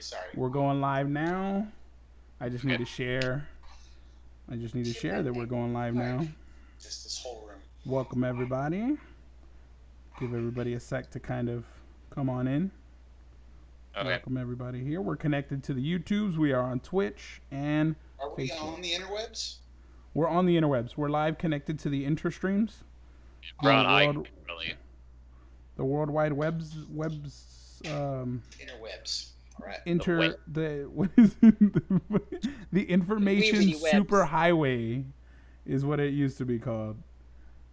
sorry. We're going live now. I just need to share. That we're going live now. Just this whole room. Welcome everybody. Give everybody a sec to kind of come on in. Okay. Welcome everybody here. We're connected to the YouTubes. We are on Twitch and Are we Facebook. on the interwebs? We're on the interwebs. We're live connected to the interstreams. We're on The World Wide Webs. Interwebs. All right. The information Wee webs. superhighway is what it used to be called.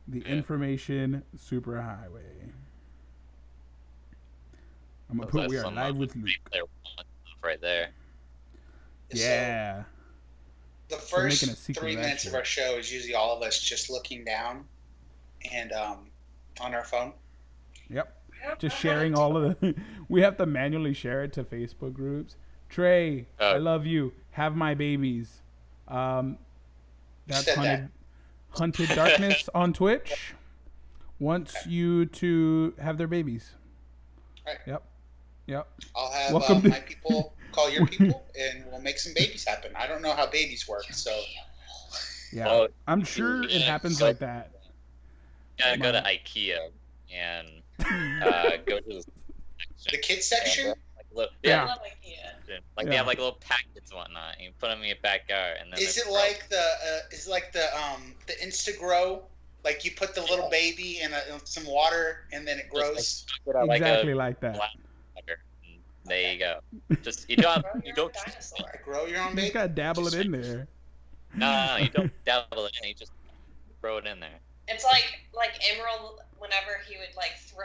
The information superhighway. I'm gonna put we are live with Luke. Right there. Yeah. The We're first making a secret 3 of that minutes shit. of our show is usually all of us just looking down and on our phone. Yep. Just sharing all of the. We have to manually share it to Facebook groups. Trey, I love you. Have my babies. That's Said Hunted Darkness on Twitch. Wants you to have their babies. Right. Yep. I'll have Welcome my people call your people, and we'll make some babies happen. I don't know how babies work, so Yeah. I'm sure it happens like that. Gotta go to IKEA and go to the kids section. Yeah. love IKEA. Like they have like little packets and whatnot, and you put them in your backyard, and then Is it like the Instagrow? Like you put the little baby in some water, and then it grows. Exactly like that. There you go. Just you don't Dinosaur. Grow your own You baby. just gotta dabble it in there. no, you don't dabble it in. You just throw it in there. It's like Emerald. Whenever he would like throw,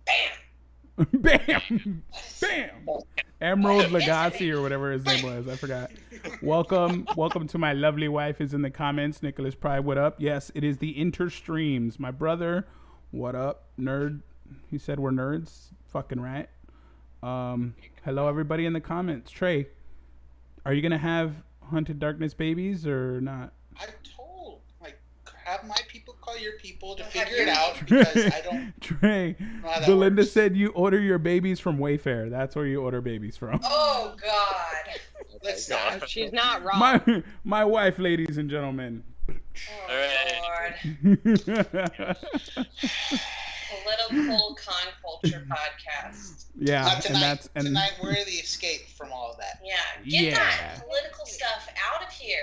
bam. Bam! Bam! Emerald Lagasse or whatever his name was. I forgot. Welcome to my lovely wife is in the comments. Nicholas Pride, what up? Yes, it is the Interstreams. My brother, what up? Nerd. He said we're nerds. Fucking right. Hello everybody in the comments. Trey, are you gonna have Hunted Darkness babies or not? I told, have my people call your people to figure it out because I don't Trey, know how that Belinda works. said you order your babies from Wayfair. That's where you order babies from. Oh God. Let's not. She's not wrong. My wife, ladies and gentlemen. Oh Lord. Political con culture podcast. Yeah, Not tonight. and Tonight we're the escape from all of that. Yeah. Get Yeah. that political stuff out of here.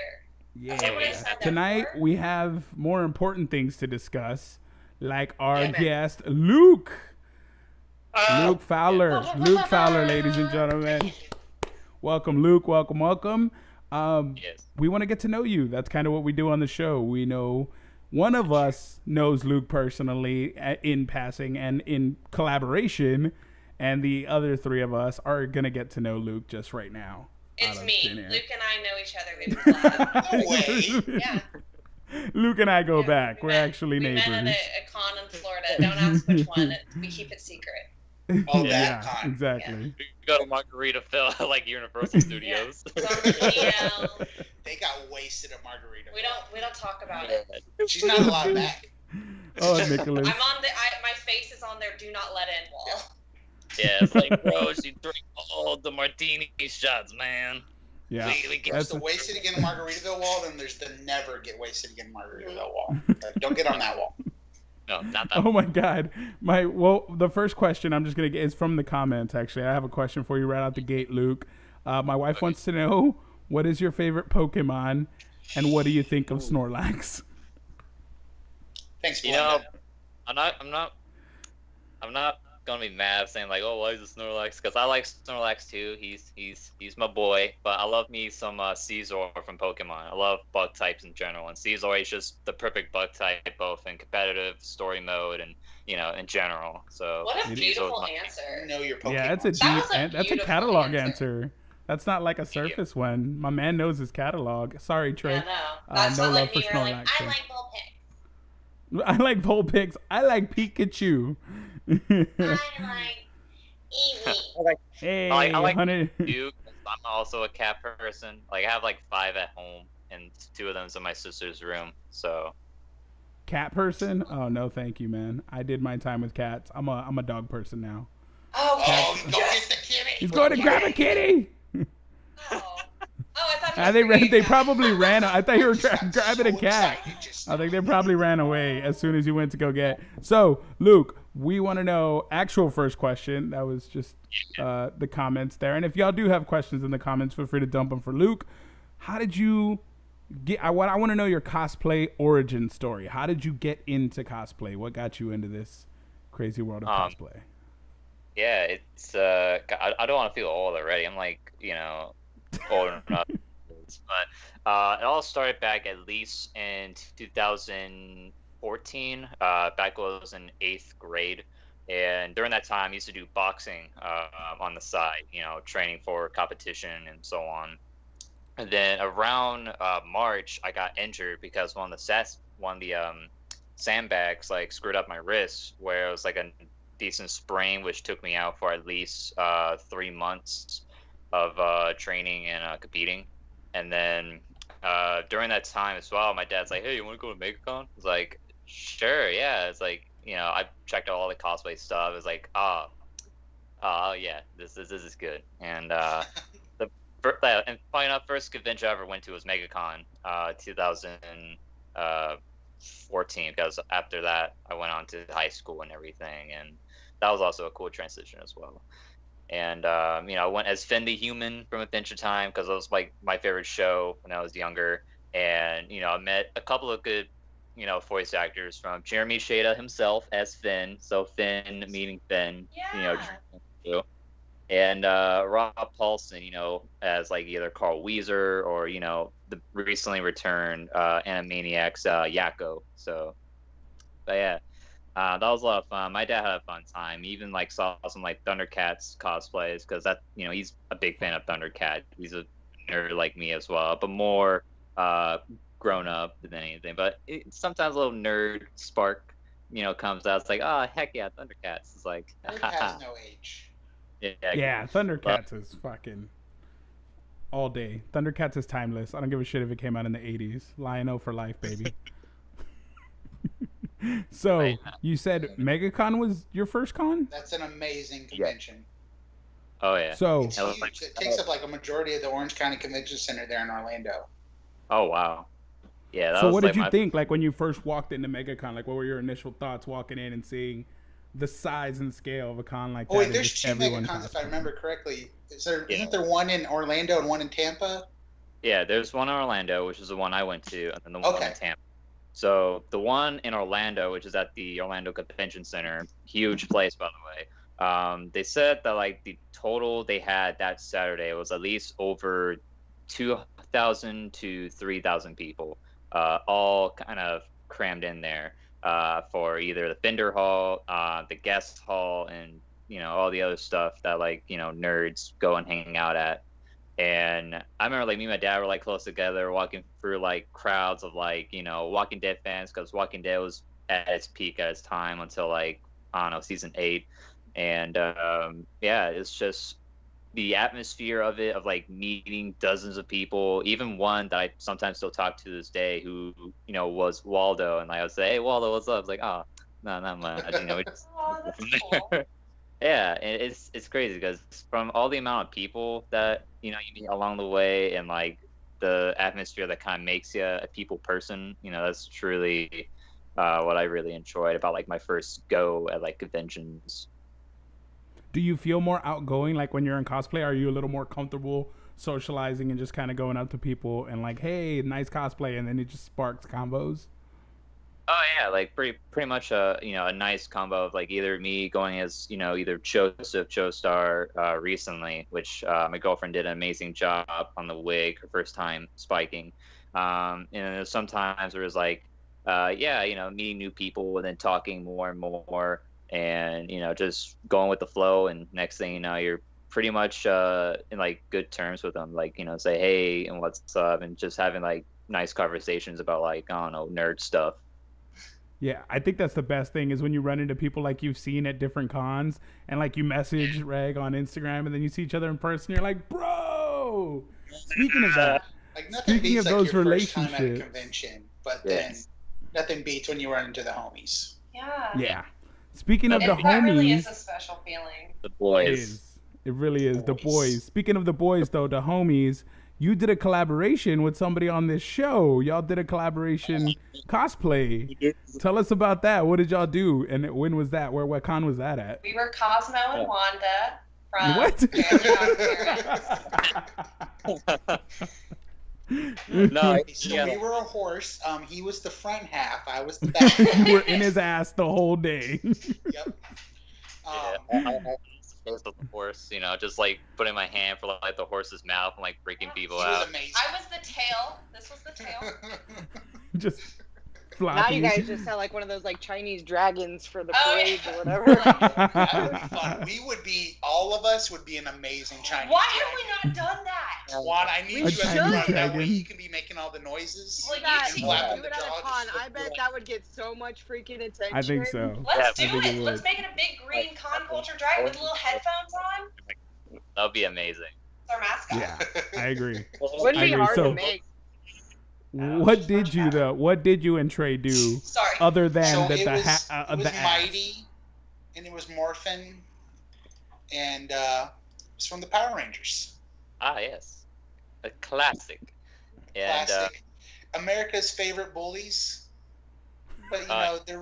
That's what I yeah. signed up Tonight for. we have more important things to discuss, like our Damn it. guest Luke. Luke Fowler. Luke Fowler, ladies and gentlemen. Welcome, Luke. Welcome. Yes. We want to get to know you. That's kind of what we do on the show. We know one of us knows Luke personally in passing and in collaboration, and the other three of us are going to get to know Luke just right now. It's out of me. thin air. Luke and I know each other. We've No way. Yeah. Luke and I go Yeah, back. we We're met- actually we neighbors. met at a con in Florida. Don't ask which one. We keep it secret. Oh, yeah, that con. exactly. You go to Margaritaville, like Universal Studios. It's on the DL. They got wasted at Margarita. We don't talk about it. She's not allowed back. Oh, Nicholas. I'm on my face is on their do not let in wall. Yeah, it's like, bro, she drank all the martini shots, man. Yeah. We get There's the wasted again in Margaritaville wall, then there's the never get wasted again in Margaritaville wall. Don't get on that wall. No, not that. Oh my God. The first question I'm just gonna get is from the comments. Actually, I have a question for you right out the gate, Luke. My wife wants to know, what is your favorite Pokemon, and what do you think of Snorlax? Thanks, You Belinda. know, I'm not gonna be mad saying like, oh, why is it Snorlax? Because I like Snorlax too. He's my boy. But I love me some Caesar from Pokemon. I love bug types in general, and Caesar is just the perfect bug type, both in competitive, story mode, and in general. So What a It is beautiful You answer. know your Pokemon. Yeah, that's a That was deep. a That's a beautiful catalog answer. answer. That's not like a surface one. My man knows his catalog. Sorry, Trey. Yeah, no. That's no not love like me. for You're like, Snorlax, I so. like Vulpix. I like Vulpix. I like Pikachu. I like Eevee. Hey, I like 100. you. I'm also a cat person. Like I have like 5 at home, and 2 of them's in my sister's room. So Cat person? Oh no, thank you, man. I did my time with cats. I'm a dog person now. Oh, Oh, yes. go get the kitty. He's going to grab a kitty. Oh. I thought They probably ran. I thought you were grabbing a cat. I think they probably ran away as soon as you went to go get. So, Luke, we want to know actual first question. That was just the comments there. And if y'all do have questions in the comments, feel free to dump them for Luke. How did you get? I want to know your cosplay origin story. How did you get into cosplay? What got you into this crazy world of cosplay? Yeah, it's I don't want to feel old already. I'm like, old enough. But it all started back at least in 2014, back when I was in 8th grade. And during that time, I used to do boxing on the side, training for competition and so on. And then around March, I got injured because one of the sandbags like screwed up my wrist, where it was like a decent sprain, which took me out for at least 3 months of training and competing. And then during that time as well, my dad's like, "Hey, you want to go to MegaCon?" I was like, "Sure, yeah." It's like, I checked out all the cosplay stuff. It was like, yeah, this is good. And and funny enough, first convention I ever went to was MegaCon, 2014. Because after that, I went on to high school and everything, and that was also a cool transition as well. And I went as Finn the Human from Adventure Time because it was like my favorite show when I was younger. And I met a couple of good voice actors, from Jeremy Shada himself as Finn, so Finn meeting Finn, and Rob Paulson, as like either Carl Weezer or the recently returned Animaniacs Yakko. So, but yeah. That was a lot of fun. My dad had a fun time. He even like saw some like Thundercats cosplays, because that he's a big fan of Thundercats. He's a nerd like me as well, but more grown up than anything. But sometimes a little nerd spark comes out. It's like, oh heck yeah, Thundercats. It's like it has no age. Yeah, Thundercats is fucking all day. Thundercats is timeless. I don't give a shit if it came out in the 80s. Lion-O for life, baby. So, you said MegaCon was your first con? That's an amazing convention. Oh, yeah. So, it's huge. It takes up like a majority of the Orange County Convention Center there in Orlando. Oh, wow. Yeah. So, what did you think, like, when you first walked into MegaCon? Like, what were your initial thoughts walking in and seeing the size and scale of a con like that? Oh, wait, there's 2 MegaCons, if I remember correctly. Isn't there one in Orlando and one in Tampa? Yeah, there's one in Orlando, which is the one I went to, and then the one in Tampa. So the one in Orlando, which is at the Orlando Convention Center, huge place, by the way. They said that like the total they had that Saturday was at least over 2,000 to 3,000 people, all kind of crammed in there for either the vendor hall, the guest hall, and all the other stuff that like nerds go and hang out at. And I remember like me and my dad were like close together, walking through like crowds of like Walking Dead fans, because Walking Dead was at its peak at its time until like I don't know, season 8. And yeah, it's just the atmosphere of it, of like meeting dozens of people, even one that I sometimes still talk to this day, who was Waldo, and like, I would say, "Hey Waldo, what's up?" It's like, "Oh, no, not much." We just that's cool. Yeah, and it's crazy because from all the amount of people that you meet along the way, and like the atmosphere that kind of makes you a people person, that's truly what I really enjoyed about like my first go at like conventions. Do you feel more outgoing, like when you're in cosplay? Are you a little more comfortable socializing and just kind of going up to people and like, "Hey, nice cosplay," and then it just sparks combos? Oh yeah, like pretty much a nice combo of like either me going as either Joseph Joestar recently, which my girlfriend did an amazing job on the wig, her first time spiking, and then sometimes there was like meeting new people and then talking more and more, and just going with the flow, and next thing you know, you're pretty much in like good terms with them, like say hey and what's up, and just having like nice conversations about like, I don't know, nerd stuff. Yeah, I think that's the best thing, is when you run into people like you've seen at different cons, and like you message Reg on Instagram, and then you see each other in person, you're like, "Bro." Speaking of that, like nothing speaking beats of like those your first time relationships, at a convention, but then nothing beats when you run into the homies. Yeah. Yeah. Speaking of the That really homies, is a special feeling. The boys. it is. It really is. The boys. Speaking of the boys, though, the homies, you did a collaboration with somebody on this show. Y'all did a collaboration cosplay. Tell us about that. What did y'all do? And when was that? What con was that at? We were Cosmo and Wanda from What? No, So we were a horse. He was the front half. I was the back You half. were in his ass the whole day. Yep. I was the face of the horse, you know, just like putting my hand for like the horse's mouth and like freaking people He was out. amazing. I was the tail. This was the tail. Just Now floppy. you guys just sound like one of those like Chinese dragons for the Oh, parade yeah. or whatever. That would be fun. We would be, all of us would be an amazing Chinese. Why have we not done that? Juan, I need We you as should. a front. That Dragon. way you can be making all the noises. Well, That- you do two- Clap it the at jaw, a con. just I bet that would get so much freaking attention. I think so. Let's Yeah, do I think it it. would. Let's make it a big green con culture dragon with little headphones on. That would be amazing. It's our mascot. Yeah, I agree. Wouldn't I be agree. hard So- to make. What did you though? What did you and Trey do Sorry. other than So that it the was, ha- it was the ass? Mighty, and it was Morphin, and it was from the Power Rangers. Ah, yes. A classic. And Classic. America's favorite bullies. But you know, they're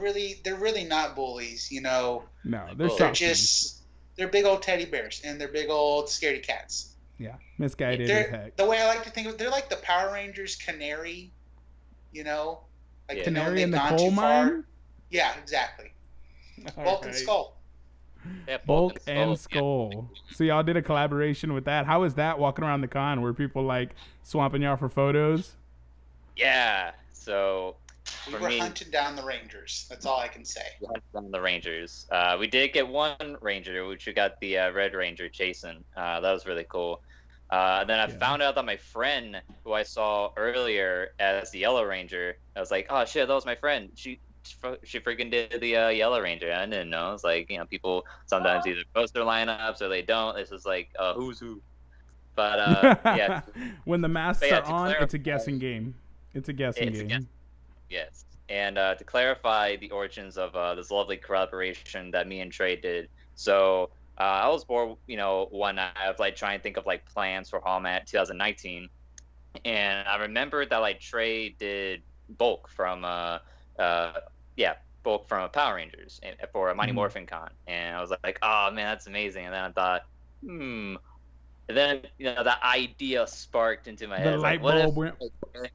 really not bullies, you know. No, they're They're softies. They're big old teddy bears and they're big old scaredy cats. Yeah, misguided as They're, heck. the way I like to think of it, they're like the Power Rangers canary, you know? Like Yeah. to know when Canary in they've the gone coal too far. mine. Yeah, exactly. All Bulk and right. Skull. yeah, Bulk and yeah. Skull. So y'all did a collaboration with that. How was that walking around the con? Were people like swamping y'all for photos? Yeah. So We for were me, hunting down the Rangers. That's all I can say. we hunted down the Rangers. We did get one Ranger, which we got the Red Ranger, Jason. That was really cool. Then I Yeah. found out that my friend, who I saw earlier as the Yellow Ranger, I was like, oh shit, that was my friend. She freaking did the Yellow Ranger. I didn't know. It's like, you know, people sometimes either post their lineups or they don't. This is like who's who. But yeah, When the masks But yeah, are to on, it's a clarify- guessing game. It's a guessing It's a game. yes. And to clarify the origins of this lovely collaboration that me and Trey did. So I was bored, you know, one night of like trying to think of like plans for Hallmat 2019, and I remembered that like Trey did Bulk from Bulk from Power Rangers and for a Mighty Mhm. Morphin Con, and I was like, oh man, that's amazing. And then I thought, And then you know that idea sparked into my head. The It's light like, what if, bulb went.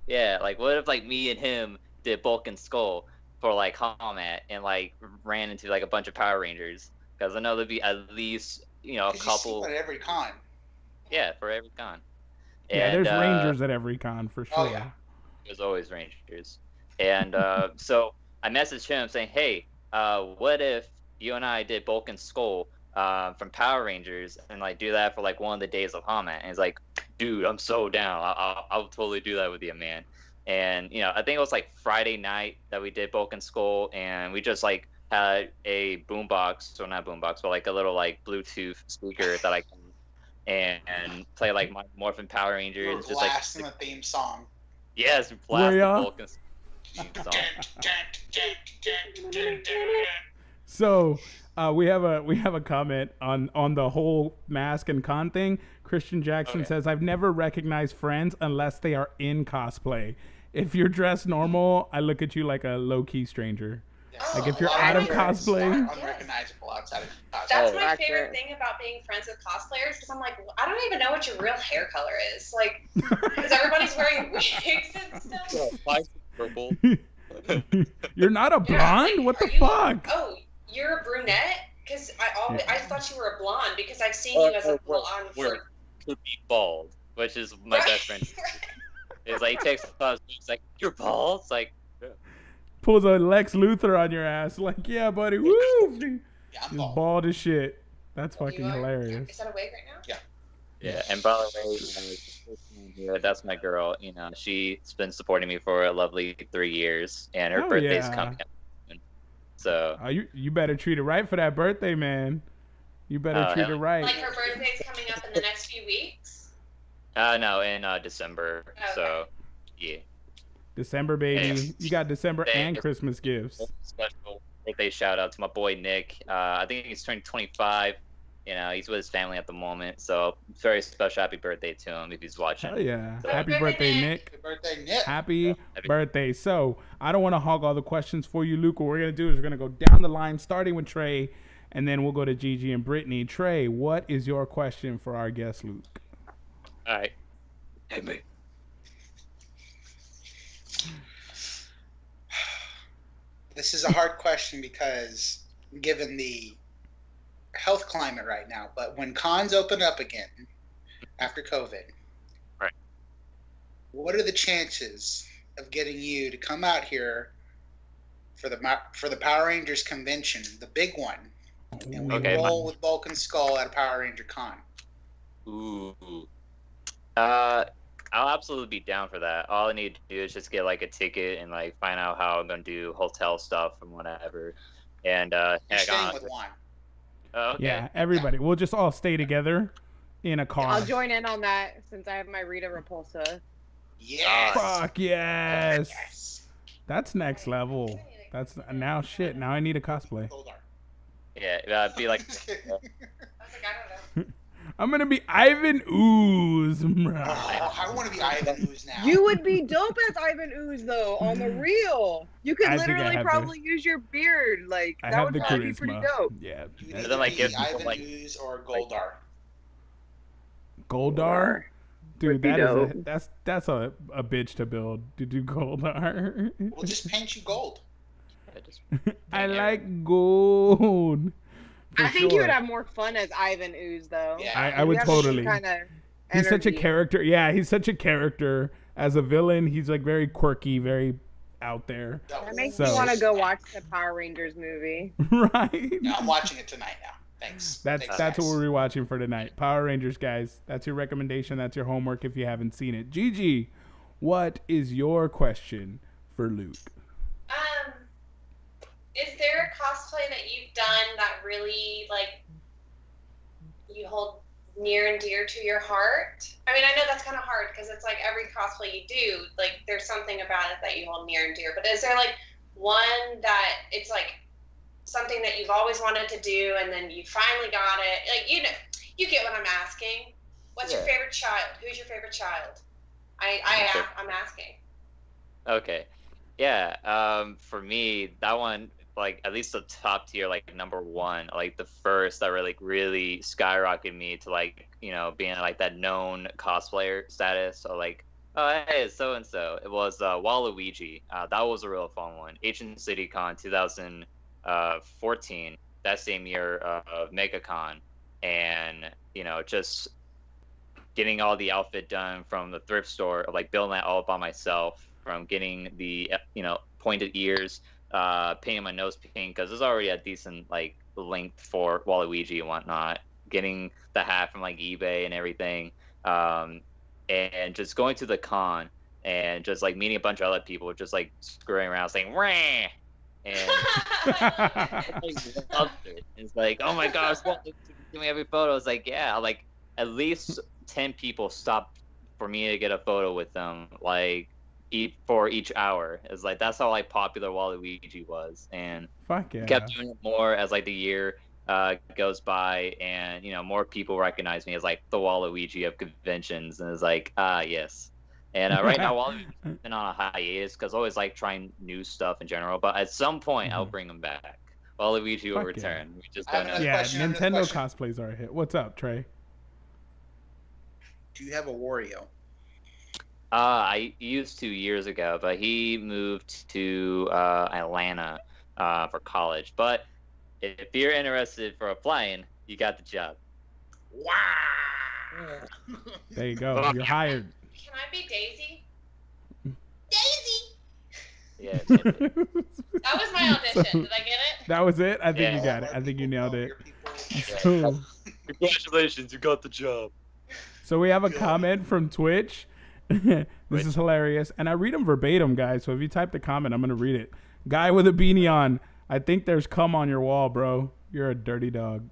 yeah, like what if like me and him did Bulk and Skull for like Hallmat and like ran into like a bunch of Power Rangers, because I know there'd be at least a 'Cause you see couple, them at every con. yeah, for every con. Yeah, And, there's Rangers at every con for sure. Oh, yeah. There's always Rangers, and so I messaged him saying, hey, what if you and I did Bulk and Skull from Power Rangers and like do that for like one of the days of Hallmat? And he's like, dude, I'm so down. I'll totally do that with you, man. And I think it was like Friday night that we did Bulk and Skull, and we just like had a boombox, or not boombox, but like a little like Bluetooth speaker that I can and play like my Morphin Power You Rangers, were just like blasting the theme song. yes, blast the ya? Bulk and Skull theme song. So we have a comment on the whole mask and con thing. Christian Jackson Okay. says, I've never recognized friends unless they are in cosplay. If you're dressed normal, I look at you like a low-key stranger. Like, if you're A lot out of friends cosplay- are unrecognizable outside of cosplay. That's Oh, my accurate. favorite thing about being friends with cosplayers, because I'm like, I don't even know what your real hair color is. Like, because everybody's wearing wigs and stuff. Purple. You're not a blonde? What the Are you- fuck? Oh, you're a brunette? Because I thought you were a blonde, because I've seen you as a blonde for... Could be bald, which is my best friend. It's like he takes off, he's like, you're bald? It's like, Pulls a Lex Luthor on your ass. Like, yeah, buddy. Woo! Yeah, I'm Just bald. bald as shit. That's fucking You are? hilarious. Is that a wig right now? yeah. And by the way, that's my girl. She's been supporting me for a lovely 3 years, and her Oh, birthday's yeah. coming up soon. So, You better treat it right for that birthday, man. You better Oh, treat hell it right. Like, her birthday's coming up in the next few weeks? no, in December. Okay. So, yeah. December, baby. Yeah. You got December and Thanks. Christmas gifts. Special birthday shout out to my boy Nick. I think he's turning 25 You know, he's with his family at the moment, so very special happy birthday to him if he's watching. Hell yeah. So, Happy birthday, Nick. Happy birthday, Nick. Happy birthday. So, I don't want to hog all the questions for you, Luke. What we're going to do is we're going to go down the line, starting with Trey, and then we'll go to Gigi and Brittany. Trey, what is your question for our guest, Luke? all right. Hey, mate. This is a hard question because given the health climate right now, but when cons open up again after COVID, right, what are the chances of getting you to come out here for the Power Rangers convention, the big one, and we roll with Bulk and Skull at a Power Ranger con? Ooh. I'll absolutely be down for that. All I need to do is just get like a ticket and like find out how I'm gonna do hotel stuff and whatever. And You're staying with Juan. Oh, okay. Yeah, everybody. We'll just all stay together in a car. I'll join in on that since I have my Rita Repulsa. Yes. Fuck yes. Yes. That's next level. That's now shit. Now I need a cosplay. Goldar. Yeah, it'd be like. I was like, I don't know. I'm gonna be Ivan Ooze. Oh, I want to be Ivan Ooze now. You would be dope as Ivan Ooze though, on the real. You could I think I literally have probably use your beard. Like I that have would the probably be pretty charisma. dope. Yeah. You And need then, to like, be give people, Ivan like- Ooze or Goldar. Goldar. Dude, Would be that is dope. that's a bitch to build to do Goldar. We'll just paint you gold. I like gold. For I think you sure. would have more fun as Ivan Ooze though. Yeah. I would totally. Kinda He's such a energy. character. Yeah, he's such a character as a villain. He's like very quirky, very out there. That makes So- me want to go watch the Power Rangers movie. Right. Yeah, I'm watching it tonight now. Thanks. That's Thanks, what guys. we're rewatching for tonight. Power Rangers, guys. That's your recommendation. That's your homework if you haven't seen it. Gigi, what is your question for Luke? Is there a cosplay that you've done that really, like, you hold near and dear to your heart? I mean, I know that's kind of hard because it's like every cosplay you do, like, there's something about it that you hold near and dear. But is there, like, one that it's, like, something that you've always wanted to do and then you finally got it? Like, you know, you get what I'm asking. What's your favorite child? Who's your favorite child? I'm asking. Okay. Yeah. For me, that one, like at least the top tier, like number one, like the first that really skyrocketed me to like, you know, being like that known cosplayer status. So like, oh hey, it's so and so. It was Waluigi. That was a real fun one. Ancient City Con 2014. That same year of MegaCon, and you know, just getting all the outfit done from the thrift store, like building that all by myself, from getting the, you know, pointed ears, painting my nose pink because there's already a decent like length for Waluigi and whatnot, getting the hat from like eBay and everything, and just going to the con and just like meeting a bunch of other people just like screwing around saying "Rah!" and I loved it. It's like, oh my gosh, give me every photo. It's like, yeah, like at least 10 people stopped for me to get a photo with them, like for each hour. It's like that's how like popular Waluigi was, and Fuck yeah. kept doing it more as like the year goes by, and you know, more people recognize me as like the Waluigi of conventions, and it's like yes. And right now Waluigi's been on a hiatus because I always like trying new stuff in general, but at some point I'll bring him back. Waluigi will Fuck yeah. return. We just I don't have know. Yeah, question, I have Nintendo another cosplays are a hit. What's up, Trey? Do you have a Wario? I used to years ago, but he moved to Atlanta for college. But if you're interested for applying, you got the job. Wow. There you go. You're hired. Can I be Daisy? Daisy! Yeah. That was my audition. So- Did I get it? That was it? I think Yeah. you got it. I think you nailed it. Yeah. So, Congratulations, you got the job. so we have a comment from Twitch. This is hilarious. And I read them verbatim, guys. So if you type the comment, I'm going to read it. Guy with a beanie on. I think there's cum on your wall, bro. You're a dirty dog.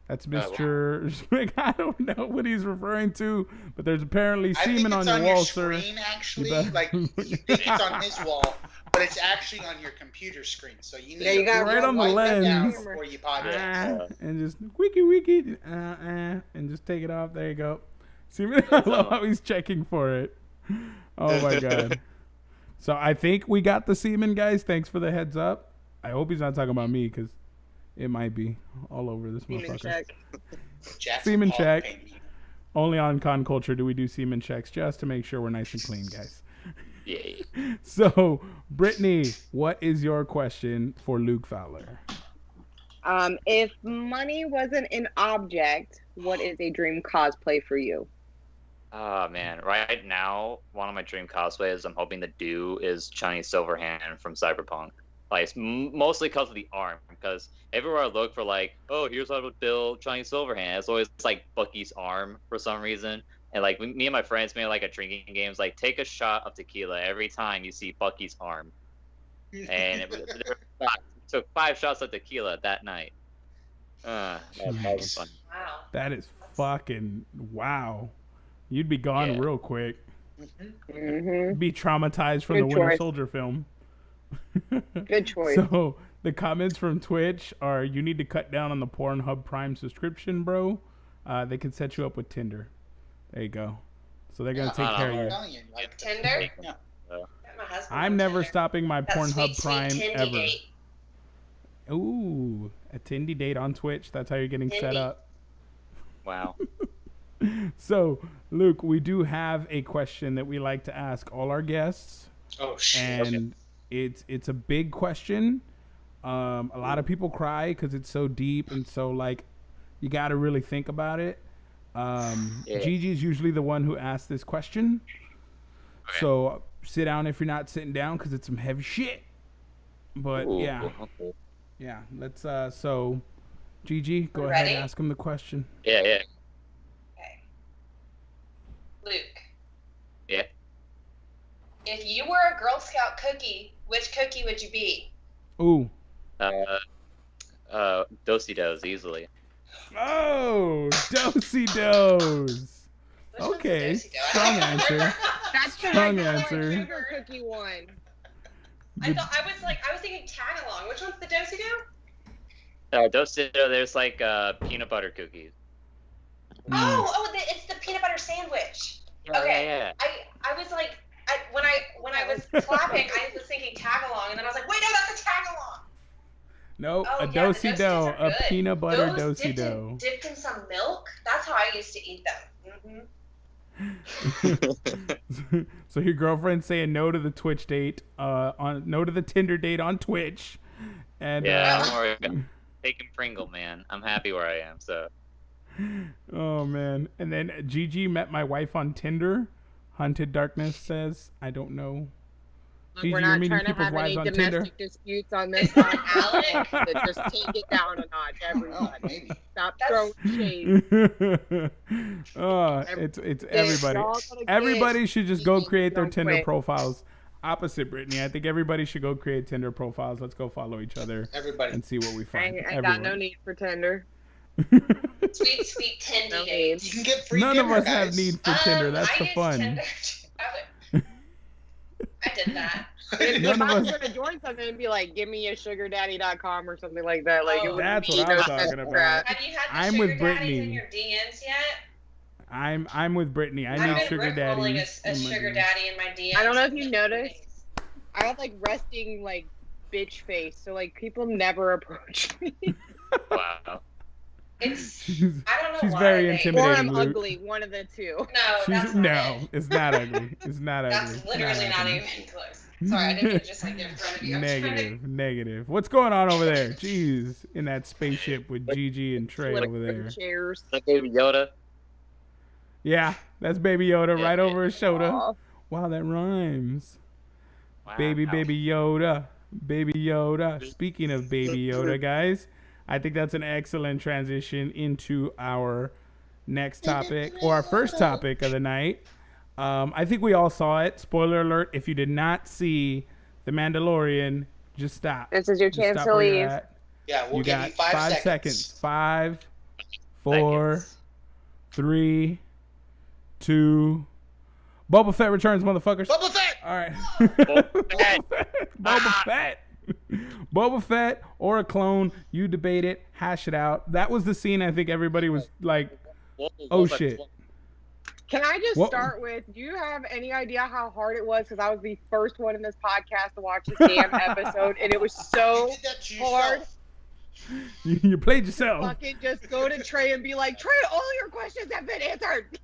That's Mr. I don't know what he's referring to, but there's apparently I think semen it's on your wall, screen, sir. actually. You better- Like, you think it's on his wall, but it's actually on your computer screen. So you need Yeah, you to got right on the wipe it down lens. before you podcast. And just wiki, and just take it off. There you go. See, I love how he's checking for it. Oh my god. So I think we got the semen, guys. Thanks for the heads up. I hope he's not talking about me because it might be all over this Semen motherfucker. check. Semen check. Only on Con Culture do we do semen checks just to make sure we're nice and clean, guys. Yay. So, Brittany, what is your question for Luke Fowler? If money wasn't an object, what is a dream cosplay for you? Oh man, right now one of my dream cosplays I'm hoping to do is Chinese Silverhand from Cyberpunk. Like mostly because of the arm, because everywhere I look for like, oh, here's how to build Chinese Silverhand, it's always like Bucky's arm for some reason. And like me and my friends made like a drinking game, like take a shot of tequila every time you see Bucky's arm. And it took 5 shots of tequila that night. That was fun. Wow. That is fucking wow. You'd be gone real quick. Mm-hmm. Be traumatized from Good the Winter choice. Soldier film. Good choice. So the comments from Twitch are, you need to cut down on the Pornhub Prime subscription, bro. They can set you up with Tinder. There you go. So they're going to take care of you. Tinder? Yeah. Got my husband I'm on never Tinder. stopping my That Pornhub sweet, Prime sweet Tindy ever. date. Ooh, a Tindy date on Twitch. That's how you're getting set Tindy. up. Wow. So, Luke, we do have a question that we like to ask all our guests. Oh shit. And it's a big question. A lot of people cry because it's so deep and so like you got to really think about it. Gigi's usually the one who asks this question. Okay. So sit down if you're not sitting down because it's some heavy shit. But Ooh, yeah, okay. yeah. Let's so Gigi, go You ahead ready? and ask him the question. Yeah. Okay. Luke, Yeah. if you were a Girl Scout cookie, which cookie would you be? Ooh. Do-si-dos easily. Oh, do-si-dos. Which one's the Okay, do-si-do? I strong don't answer. remember. That's the Strong regular answer. sugar cookie one. I was thinking tag along. Which one's the do-si-do? Do-si-do, there's like peanut butter cookies. It's the peanut butter sandwich. Yeah, Okay. yeah. I was like, when I was clapping, I was thinking tag along, and then I was like, wait, no, that's a tag along. Nope, Oh, a yeah, the do-si-do, do-si-dos are a good. peanut butter Those do-si-do. dipped in some milk. That's how I used to eat them. So your girlfriend's saying no to the Twitch date, no to the Tinder date on Twitch, and Yeah, don't worry about it. Taking Pringle, man. I'm happy where I am. So. oh man, and then Gigi met my wife on Tinder. Hunted Darkness says, I don't know. Look, Gigi, we're you're not meeting trying to people's have any wives on domestic Tinder? disputes on this podcast. So just take it down a notch, Oh, everybody. maybe. Stop That's- throwing shade. It's everybody. y'all gotta Everybody should just go Gigi create their real Tinder quick. profiles. Opposite Brittany, I think everybody should go create Tinder profiles. Let's go follow each other Everybody. and see what we find. I got no need for Tinder. Sweet, sweet Tindy No date. You can get free None of dinner, us have guys. need for Tinder. That's I the used fun. Tinder. I did that. If None I of was us- going to join something, it'd be like, give me a sugardaddy.com or something like that. Like, Oh. it wouldn't That's be what I'm no talking such about. crap. Have you had the I'm sugar with daddies Brittany. in your DMs yet? I'm with Brittany. I I've need been sugar rickrolling daddies. a in my sugar DMs. daddy in my DMs. I don't know if you noticed. I have like resting like bitch face, so like people never approach me. Wow. It's She's, I don't know she's why very they- Or intimidating. I'm Luke. ugly, one of the two. no, She's, that's not no, it. it's not ugly. It's not ugly. That's literally not ugly. even close. Sorry, I didn't mean to just like get in front of you. I'm trying to- Negative. What's going on over there? Jeez, in that spaceship with Gigi and Trey Little over there. chairs. Like Baby Yoda. Yeah, that's Baby Yoda right over his shoulder. Aw. Wow, that rhymes. Wow. Baby Yoda. Baby Yoda. Speaking of Baby Yoda, guys, I think that's an excellent transition into our next topic, or our first topic of the night. I think we all saw it. Spoiler alert, if you did not see The Mandalorian, just stop. This is your Just chance stop to where you're leave. at. Yeah, we'll You give got you 5 seconds. 5, 4, Seconds. 3, 2. Boba Fett returns, motherfuckers. Boba Fett! All right. Boba Fett. Boba Fett. Boba Fett or a clone. You debate it. Hash it out. That was the scene I think everybody was like, oh shit. Can I just What? start with, do you have any idea how hard it was? Because I was the first one in this podcast to watch this damn episode, and it was so You did that to hard. yourself. You played yourself. Fucking just go to Trey and be like, Trey, all your questions have been answered.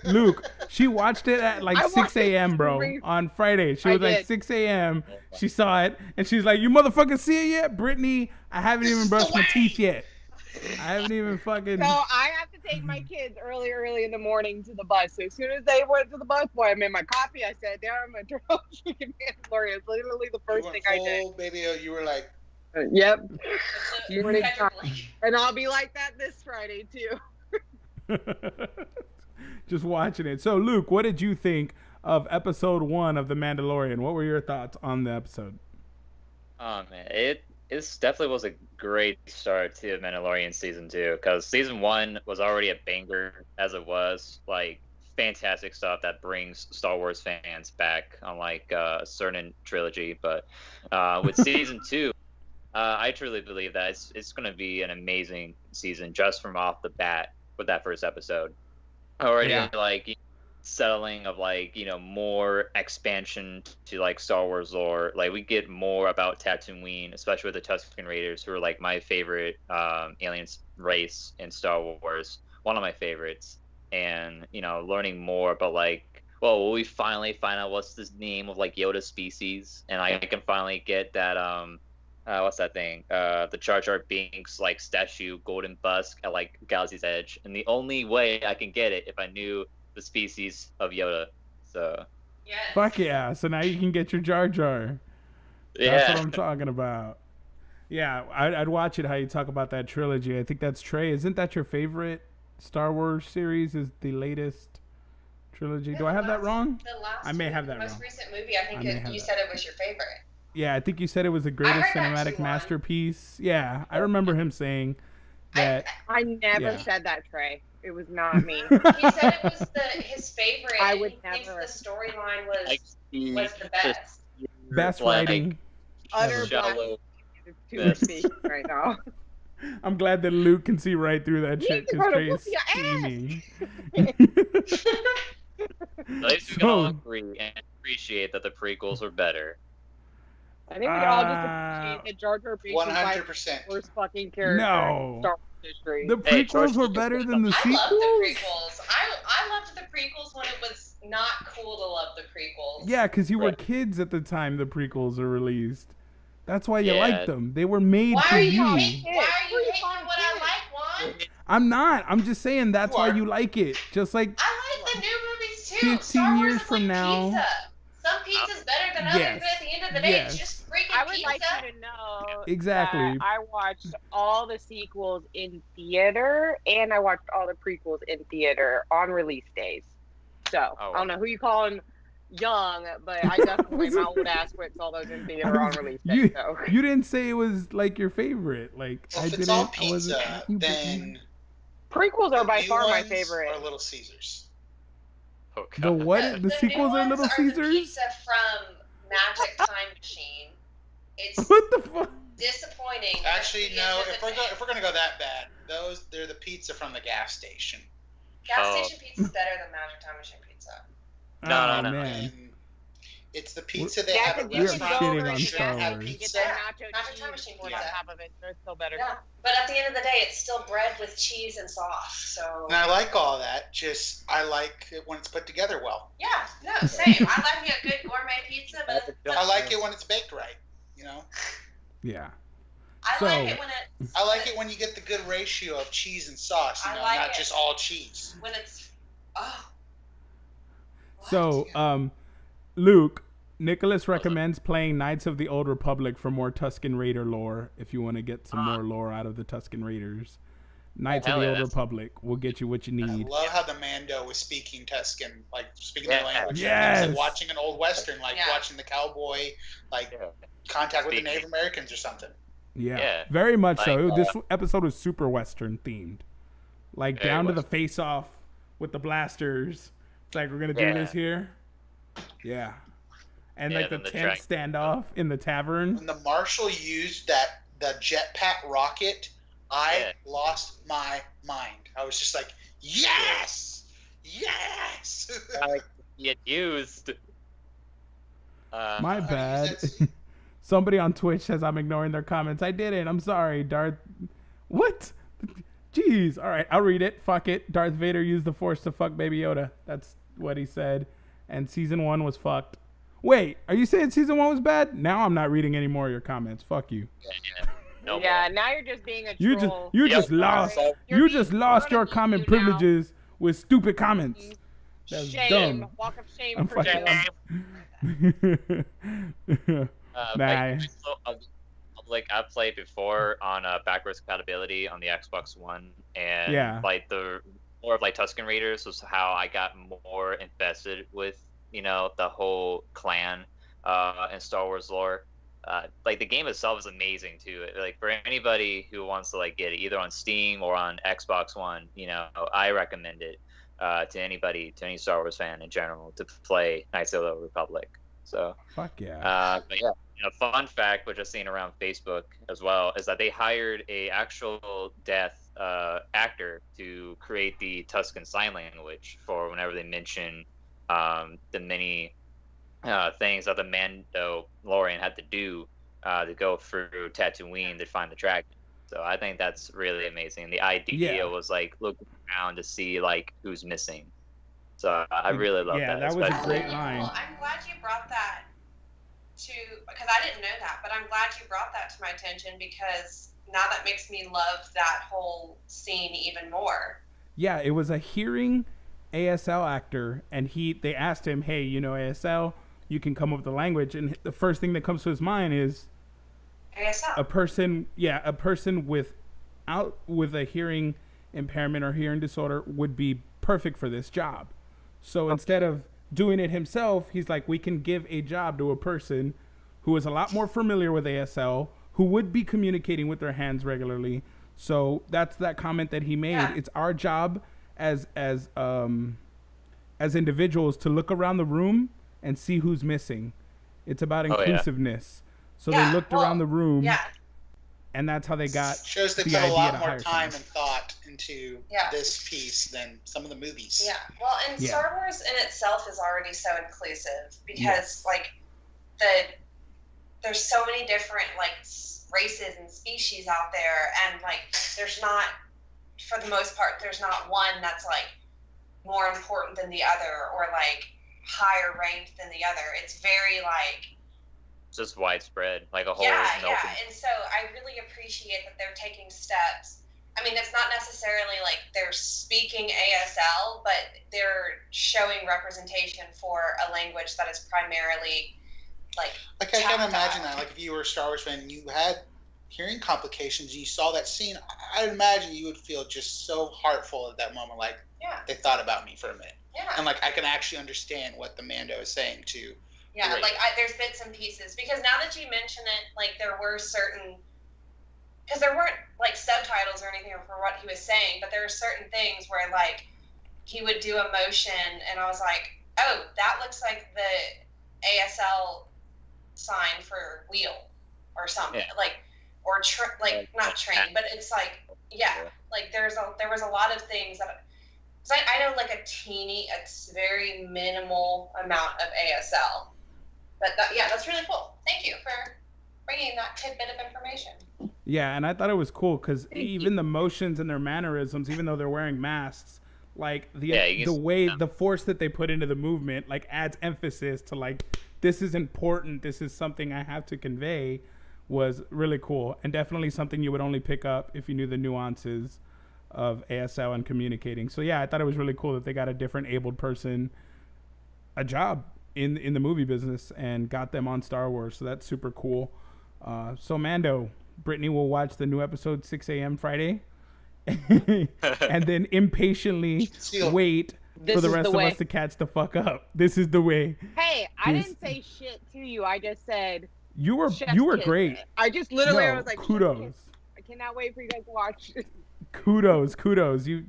Luke, she watched it at like I 6 watched it a.m., bro, three- on Friday. She I was like did. 6 a.m. She saw it, and she's like, you motherfuckers see it yet? Brittany, I haven't This even is brushed the my way. teeth yet. I haven't even fucking... So I have to take my kids early in the morning to the bus. So as soon as they went to the bus, boy, I made my coffee. I sat down. I'm going to turn on freaking Mandalorian. It's literally the You first went thing I did. full, baby. You were like, Yep. You Morning had your time. blanket. And I'll be like that this Friday, too. Just watching it. So, Luke, what did you think of episode 1 of The Mandalorian? What were your thoughts on the episode? Oh man, it definitely was a great start to Mandalorian season 2 because season 1 was already a banger as it was, like fantastic stuff that brings Star Wars fans back, unlike a certain trilogy. But with season 2, I truly believe that it's going to be an amazing season just from off the bat with that first episode. Already like settling of like, you know, more expansion to like Star Wars lore. Like we get more about Tatooine, especially with the Tusken Raiders, who are like my favorite aliens race in Star Wars, one of my favorites. And you know, learning more about like, well, will we finally find out what's the name of like Yoda's species, and I can finally get that what's that thing? The Jar Jar Binks like statue, golden busk at like Galaxy's Edge, and the only way I can get it if I knew the species of Yoda. So Yes. Fuck yeah. So now you can get your Jar Jar. That's yeah, what I'm talking about. Yeah, I'd watch it how you talk about that trilogy. I think that's Trey. Isn't that your favorite Star Wars series? Is the latest trilogy? Do I have that wrong? The last I may have that the most wrong. recent movie, I think I may have you that. said it was your favorite. Yeah, I think you said it was the greatest heard that cinematic too, Juan. masterpiece. Yeah, I remember him saying that. I never Yeah. said that, Trey. It was not me. He said it was his favorite. I and would he thinks never. the storyline was like was the best. Best like, writing. Utter shallow. too much speak right now. I'm glad that Luke can see right through that You shit can because go to Trey is whoop your ass. steaming. At least we can all So- agree and appreciate that the prequels were better. I think we all just appreciate that Jar Jar Binks was like 100%. the worst fucking character No. in Star Wars history. The Hey, prequels George were Lucas better was than the I sequels. love the prequels. I loved the prequels when it was not cool to love the prequels. Yeah, because you were Right. kids at the time the prequels were released. That's why you Yeah. liked them. They were made Why for are you you. hating? Why are you hating what I like, Juan? I'm not. I'm just saying that's You why are. you like it. Just like I like the new movies too. 15 Star Wars years is from like now- pizza. Some pizza's better than others, Yes. but at the end of the day, Yes. it's just freaking I would pizza. like you to know Exactly. that I watched all the sequels in theater and I watched all the prequels in theater on release days. So Oh, I don't know who you calling young, but I definitely my old ass went saw those in theater on release day. you, So you didn't say it was like your favorite. Like Well, I if didn't. it's all I wasn't. pizza, you- then prequels are by the far new my ones favorite. are Little Caesars. Oh, The God. what? The sequels new are ones Little The Caesars. pizza from Magic Time Machine. It's What the fuck? disappointing. but Actually, at the no. end of the day- If we're gonna go that bad, they're the pizza from the gas station. gas Oh. station pizza's better than Magic Time Machine pizza. No, Oh, no. man. And it's the pizza they Yeah, have at 'cause you can restaurants. go shitting over on and You Star can't have Wars. get pizza. the Yeah, nacho Nacho cheese Time Machine on pizza. top of it. They're still better. Yeah, but at the end of the day, it's still bread with cheese and sauce. So And I like all that. Just I like it when it's put together well. yeah, no, same. I like me a good gourmet pizza, but I like it when it's baked right. You know, Yeah. I So- like it when it I like it when you get the good ratio of cheese and sauce. You I know, like not it. just all cheese. when it's oh. What? So, Luke, Nicholas recommends playing Knights of the Old Republic for more Tusken Raider lore. If you want to get some more lore out of the Tusken Raiders, Knights of hell the yeah, Old that's- Republic will get you what you I need. love how the Mando was speaking Tuscan, like speaking Yeah. the language. Yes. It's like watching an old western, like Yeah. watching the cowboy, like Yeah. contact with the Speaking. Native Americans or something. Yeah, Yeah. very much so. Like, This episode was super Western themed, like Very down to the Western. face-off with the blasters. It's like we're gonna do Yeah. this here. Yeah, And like the tent standoff in the tavern. When the marshal used the jetpack rocket, I lost my mind. I was just like, yes! Yes! Get used. My bad. Somebody on Twitch says I'm ignoring their comments. I didn't. I'm sorry, Darth. What? Jeez. All right, I'll read it. Fuck it. Darth Vader used the Force to fuck Baby Yoda. That's what he said. And season 1 was fucked. Wait, are you saying season 1 was bad? Now I'm not reading any more of your comments. Fuck you. Yeah, now you're just being a troll. You just lost your comment privileges with stupid comments. That's shame. dumb. Walk of shame for you. Like I've played before on backwards compatibility on the Xbox One, and like the more of like Tusken Raiders was how I got more invested with the whole clan and Star Wars lore. Like the game itself is amazing too. Like for anybody who wants to like get it either on Steam or on Xbox One, I recommend it to anybody, to any Star Wars fan in general, to play Knights of the Old Republic. So fuck yeah. But yeah, fun fact, which I've seen around Facebook as well, is that they hired a actual deaf actor to create the Tusken Sign Language for whenever they mention the many things that the Mandalorian had to do to go through Tatooine to find the dragon. So I think that's really amazing. The idea was like looking around to see like who's missing. So I really love that. Yeah, that was a great line. Well, I'm glad you brought that because I didn't know that, but I'm glad you brought that to my attention because now that makes me love that whole scene even more. Yeah, it was a hearing ASL actor, and they asked him, hey, ASL, you can come up with the language, and the first thing that comes to his mind is ASL. A person with a hearing impairment or hearing disorder would be perfect for this job. So instead of doing it himself, he's like, we can give a job to a person who is a lot more familiar with ASL, who would be communicating with their hands regularly. So that's that comment that he made. Yeah. It's our job as individuals to look around the room and see who's missing. It's about inclusiveness. So they looked around the room, and that's how they got. Shows they put a lot more time and thought into this piece than some of the movies. Yeah, well, and Star Wars in itself is already so inclusive because there's so many different races and species out there, and there's not, for the most part, there's not one that's more important than the other or higher ranked than the other. It's very just widespread, like a whole and so I really appreciate that they're taking steps. I mean, it's not necessarily they're speaking ASL, but they're showing representation for a language that is primarily I can imagine that. If you were a Star Wars fan and you had hearing complications and you saw that scene, I'd imagine you would feel just so heartful at that moment. They thought about me for a minute. Yeah. And I can actually understand what the Mando is saying too. Yeah, there's bits and pieces because now that you mention it, there were certain, because there weren't subtitles or anything for what he was saying, but there were certain things where he would do a motion and I was like, oh, that looks like the ASL sign for wheel or something, or not train, but it's there was a lot of things that. I know a very minimal amount of ASL, but that's really cool. Thank you for bringing that tidbit of information. Yeah, and I thought it was cool because even the motions and their mannerisms, even though they're wearing masks, the force that they put into the movement adds emphasis to this is important, this is something I have to convey, was really cool and definitely something you would only pick up if you knew the nuances of ASL and communicating. So yeah, I thought it was really cool that they got a different abled person a job in the movie business and got them on Star Wars. So that's super cool. So Mando, Brittany will watch the new episode 6 a.m. Friday and then impatiently wait for the rest of us to catch the fuck up. This is the way. Hey, I didn't say shit to you. I just said you were great. I just literally I was like, kudos. I cannot wait for you guys to watch. Kudos.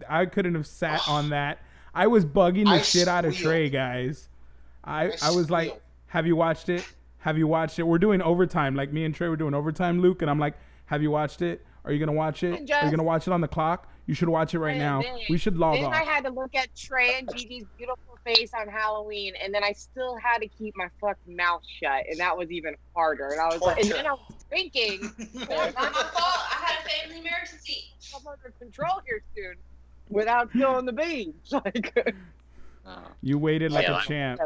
I couldn't have sat on that. I was bugging the shit out of Trey, guys. I was like, have you watched it? Have you watched it? We're doing overtime. Like me and Trey were doing overtime, Luke, and I'm like, have you watched it? Are you gonna watch it? Are you gonna watch it on the clock? You should watch it right now. We should log off. Then I had to look at Trey and Gigi's beautiful face on Halloween, and then I still had to keep my fucking mouth shut, and that was even harder. And I was like, and then I was drinking. Not my fault. I had a family emergency. I'm under control here soon, without spilling the beans. Like, you waited like a champ.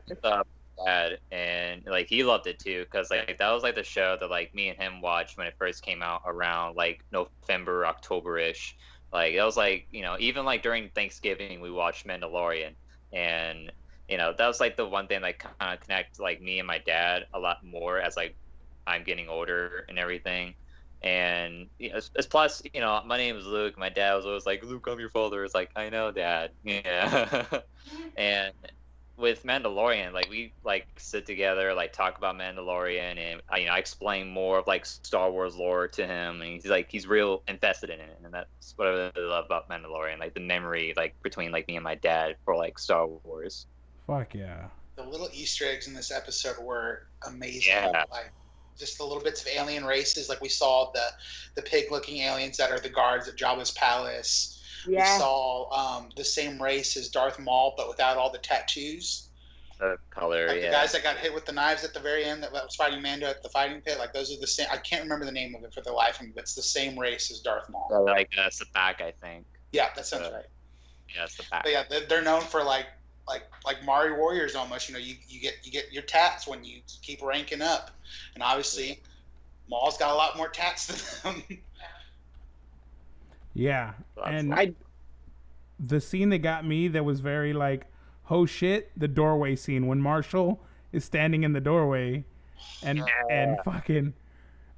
Dad, and like he loved it too, because like that was like the show that like me and him watched when it first came out around like November, October-ish. Like it was like, you know, even like during Thanksgiving we watched Mandalorian, and you know that was like the one thing that kind of connects like me and my dad a lot more as like I'm getting older and everything. And you know, it's plus, you know, my name is Luke. My dad was always like, Luke, I'm your father. It's like, I know, Dad. Yeah. And with Mandalorian, like we like sit together, like talk about Mandalorian, and you know, I explain more of like Star Wars lore to him, and he's real invested in it, and that's what I really love about Mandalorian, like the memory like between like me and my dad for like Star Wars. Fuck yeah. The little Easter eggs in this episode were amazing. Yeah. Like just the little bits of alien races, like we saw the pig-looking aliens that are the guards at Jabba's palace. yeah. We saw the same race as Darth Maul, but without all the tattoos. The color, Like yeah. the guys that got hit with the knives at the very end that was fighting Mando at the fighting pit, like those are the same. I can't remember the name of it for the life of me, but it's the same race as Darth Maul. Like Sabak, I think. Yeah, that sounds right. Yeah, Sabak. But yeah, they're known for like Mario Warriors almost. You know, you get your tats when you keep ranking up, and obviously Maul's got a lot more tats than them. Yeah, and the scene that got me that was very like, oh shit, the doorway scene when Marshall is standing in the doorway, and fucking,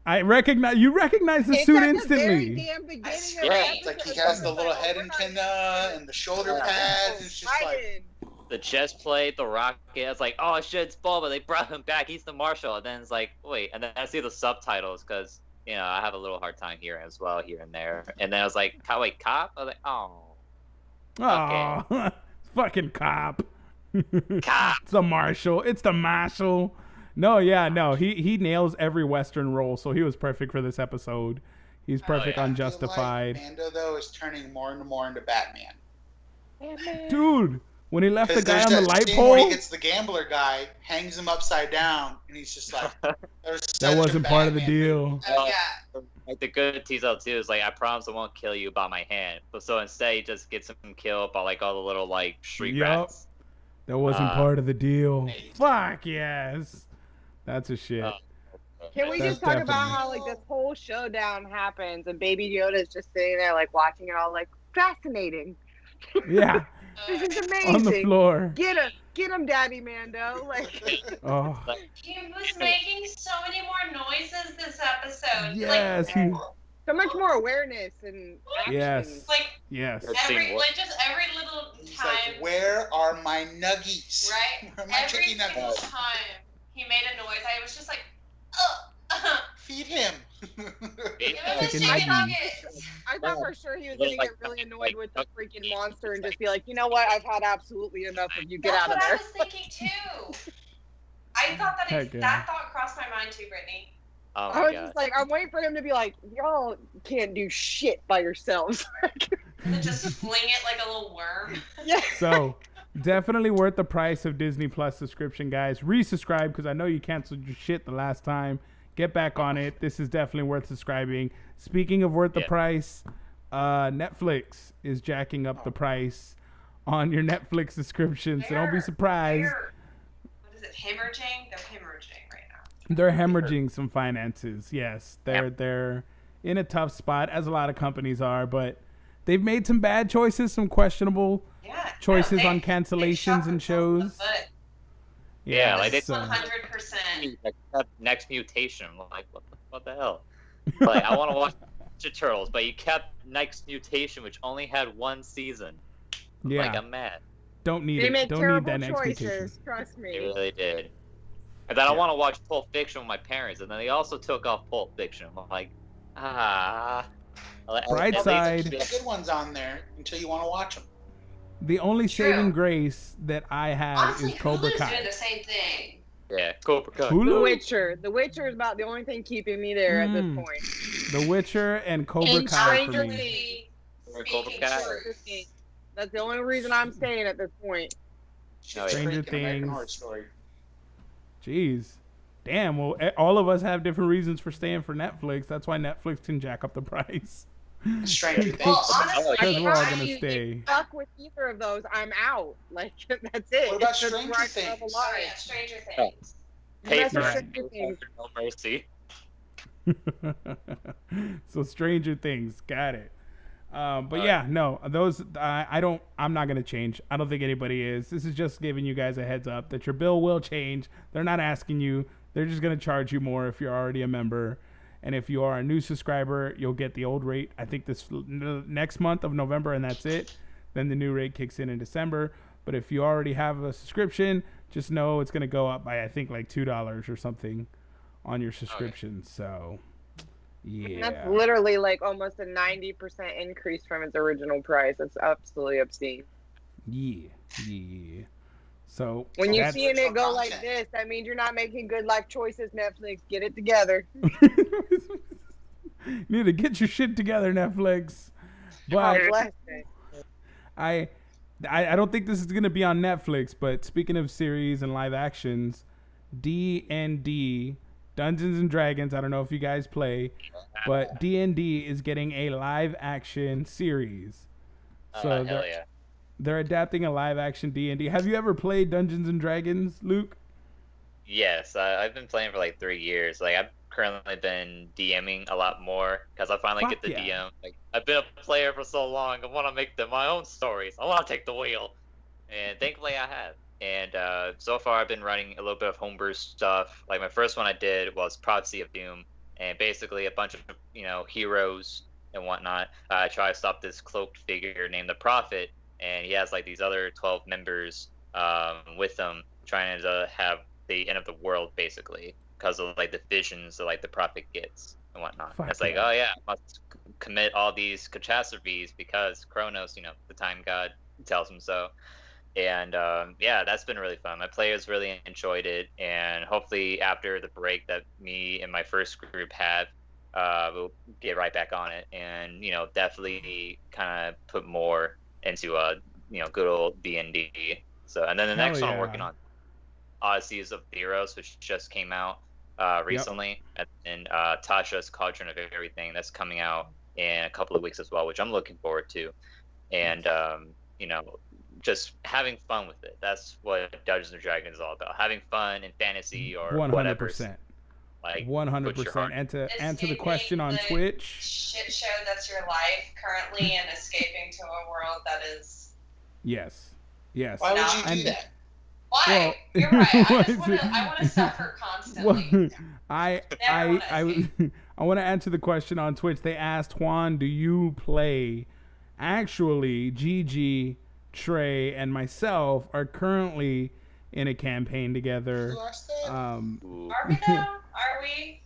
you recognize the suit instantly. It's like he has the little head antenna and the shoulder pads. It's just like the chest plate, the rocket. It's like, oh shit, it's Boba. They brought him back. He's the Marshal. And then it's like, wait. And then I see the subtitles because, you know, I have a little hard time hearing as well here and there. And then I was like, wait, cop? I was like, oh, fucking cop. Cop. It's the Marshal. It's the Marshal. No, he nails every Western role, so he was perfect for this episode. He's perfect on Justified. I feel like Mando though is turning more and more into Batman. Dude, when he left the guy on the light scene pole, where he gets the gambler guy, hangs him upside down, and he's just like, that wasn't part of the deal. Oh yeah. Like the good teaser too is like, I promise I won't kill you by my hand. But so instead he just gets him killed by like all the little like street rats. That wasn't part of the deal. Fuck yes. That's a shit. Can we just talk about how like this whole showdown happens and Baby Yoda's just sitting there like watching it all like fascinating. Yeah. This is amazing. On the floor. Get him, Daddy Mando. Like, oh. He was making so many more noises this episode. Yes. Like, so much more awareness and action. Yes. Like yes. every little He's time. like, where are my nuggies? Right. Where are my Every chicken single nuggets? time he made a noise, I was just like, Feed him. give him his Chicken chicken nuggies. nuggets. I thought for sure he was gonna get really annoyed with the freaking monster and just be like, you know what? I've had absolutely enough of you. Get That's out of what there. I was thinking too. I thought that thought crossed my mind too, Brittany. Oh I my was god. just like, I'm waiting for him to be like, y'all can't do shit by yourselves. And then just fling it like a little worm. Yeah. So, definitely worth the price of Disney Plus subscription, guys. Resubscribe because I know you canceled your shit the last time. Get back on it. This is definitely worth subscribing. Speaking of worth the price, Netflix is jacking up the price on your Netflix subscription, so don't be surprised. What is it? Hemorrhaging? They're hemorrhaging right now. They're hemorrhaging some finances. Yes, they're in a tough spot, as a lot of companies are, but they've made some bad choices, some questionable choices on cancellations and shows. Yeah, like it's they 100%. Like Next Mutation. Like what the hell? Like I want to watch Ninja Turtles, but you kept Next Mutation, which only had one season. Yeah, like I'm mad. Don't need They it. make Don't terrible need that Next choices. Mutation. Trust me. They really did. And then I want to watch Pulp Fiction with my parents, and then they also took off Pulp Fiction. I'm like, Bright side. The good ones on there until you want to watch them. The only saving grace that I have Honestly, is Cobra Hulu's Kai. doing the same thing. Yeah, Cobra Kai. Hulu? The Witcher. The Witcher is about the only thing keeping me there at this point. The Witcher and Cobra And Kai for Stranger me. Cobra Kai. That's the only reason I'm staying at this point. Stranger Things. American Horror Story. Jeez. Damn, well, all of us have different reasons for staying for Netflix. That's why Netflix can jack up the price. Stranger Things. Well, honestly, Because we're all going to you stay. Fuck with either of those, I'm out. Like, that's it. What about It's just Stranger right Things? above the Oh, line. yeah, Stranger Things. Pay That's for what Right. Stranger Things. No mercy. So Stranger Things, got it. But yeah, no, those I'm not gonna change. I don't think anybody is. This is just giving you guys a heads up that your bill will change. They're not asking you. They're just gonna charge you more if you're already a member. And if you are a new subscriber, you'll get the old rate. I think this next month of November, and that's it. Then the new rate kicks in December. But if you already have a subscription, just know it's gonna go up by I think like $2 or something on your subscription. So. Yeah. That's literally like almost a 90% increase from its original price. It's absolutely obscene. Yeah. So When you're that's- seeing it go like this, that means you're not making good life choices, Netflix. Get it together. need to get your shit together, Netflix. God But bless it. I don't think this is gonna be on Netflix. But speaking of series and live actions, D&D, Dungeons and Dragons. I don't know if you guys play, but D&D is getting a live action series. So Hell yeah. they're adapting a live action D&D. Have you ever played Dungeons and Dragons, Luke? Yes, I've been playing for like 3 years. Like I've currently been DMing a lot more because I finally Fuck get the yeah. DM. Like I've been a player for so long, I want to make my own stories. I want to take the wheel, and thankfully I have. And so far I've been running a little bit of homebrew stuff. Like my first one I did was Prophecy of Doom, and basically a bunch of heroes and whatnot try to stop this cloaked figure named the Prophet, and he has like these other 12 members with him trying to have the end of the world basically because of like the visions that like the Prophet gets and whatnot. Fuck It's like, yeah. oh yeah, I must commit all these catastrophes because Kronos, the time god, tells him so. And yeah, that's been really fun. My players really enjoyed it, and hopefully after the break that me and my first group have, we'll get right back on it, and definitely kind of put more into good old D&D. So, and then the next one I'm working on, Odysseys of Theros, which just came out recently, and Tasha's Cauldron of Everything that's coming out in a couple of weeks as well, which I'm looking forward to, and just having fun with it. That's what Dungeons and Dragons is all about. Having fun in fantasy or 100%. whatever. Like 100%. And to answer the question on Twitch, Shit show that's your life currently, and escaping to a world that is. yes. Why would you do that? Why? Well, You're right. what- I want to suffer constantly. well, I Never wanna I want to answer the question on Twitch. They asked, Juan, do you play? Actually, Gigi, Trey, and myself are currently in a campaign together. Who asked that? Are we though? Are we?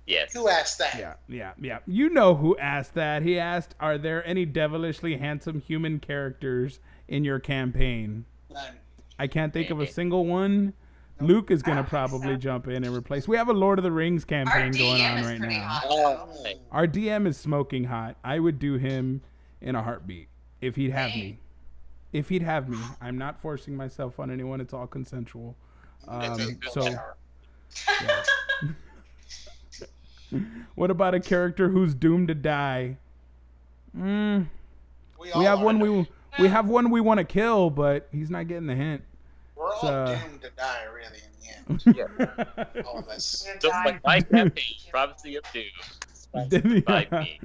Yes. Who asked that? Yeah. You know who asked that. He asked, are there any devilishly handsome human characters in your campaign? None. I can't think of a single one. Luke is going to probably jump in and replace. We have a Lord of the Rings Our campaign going DM on is right pretty now. hot. Oh. Our DM is smoking hot. I would do him in a heartbeat if he'd have me. If he'd have me. I'm not forcing myself on anyone. It's all consensual. So, yeah. What about a character who's doomed to die? We have one we have one we want to kill, but he's not getting the hint. We're all So- doomed to die, really, in the end. All of us. We're gonna Just die. like my campaign, Prophecy of Doom. Sponsored by me.